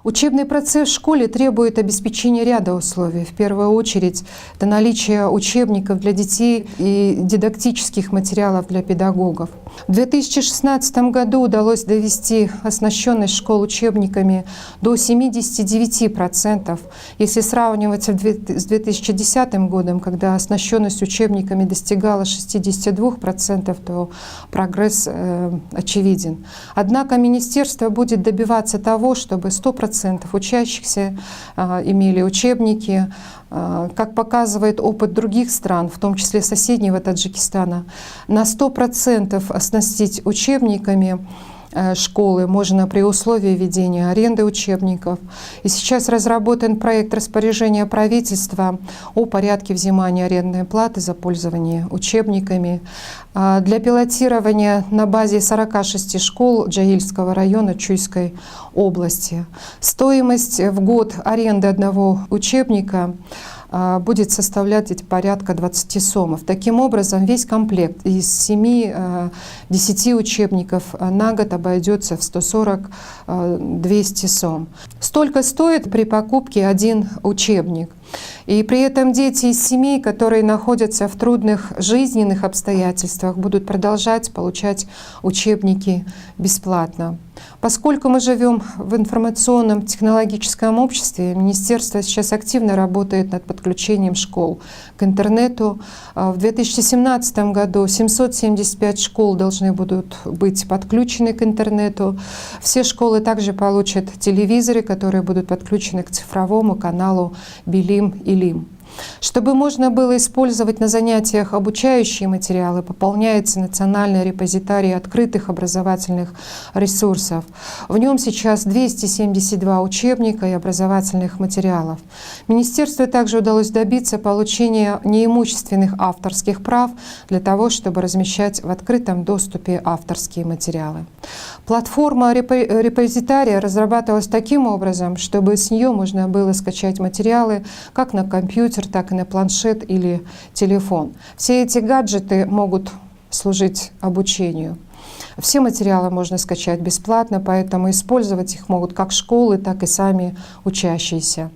Учебный процесс в школе требует обеспечения ряда условий. В первую очередь, это наличие учебников для детей и дидактических материалов для педагогов. В 2016 году удалось довести оснащенность школ учебниками до 79%. Если сравнивать с 2010 годом, когда оснащенность учебниками достигала 62%, то прогресс очевиден. Однако министерство будет добиваться того, чтобы 100% учащихся имели учебники. Как показывает опыт других стран, в том числе соседнего Таджикистана, на 100% оснастить учебниками школы можно при условии введения аренды учебников. И сейчас разработан проект распоряжения правительства о порядке взимания арендной платы за пользование учебниками. Для пилотирования на базе 46 школ Джаильского района Чуйской области. Стоимость в год аренды одного учебника будет составлять порядка 20 сомов. Таким образом, весь комплект из 7-10 учебников на год обойдется в 140-200 сом. Столько стоит при покупке один учебник. И при этом дети из семей, которые находятся в трудных жизненных обстоятельствах, будут продолжать получать учебники бесплатно. Поскольку мы живем в информационном технологическом обществе, министерство сейчас активно работает над подключением школ к интернету. В 2017 году 775 школ должны будут быть подключены к интернету. Все школы также получат телевизоры, которые будут подключены к цифровому каналу Билим и Лим. Чтобы можно было использовать на занятиях обучающие материалы, пополняется национальный репозитарий открытых образовательных ресурсов. В нем сейчас 272 учебника и образовательных материалов. Министерству также удалось добиться получения неимущественных авторских прав для того, чтобы размещать в открытом доступе авторские материалы. Платформа репозитария разрабатывалась таким образом, чтобы с нее можно было скачать материалы как на компьютер, так и на планшет или телефон. Все эти гаджеты могут служить обучению. Все материалы можно скачать бесплатно, поэтому использовать их могут как школы, так и сами учащиеся.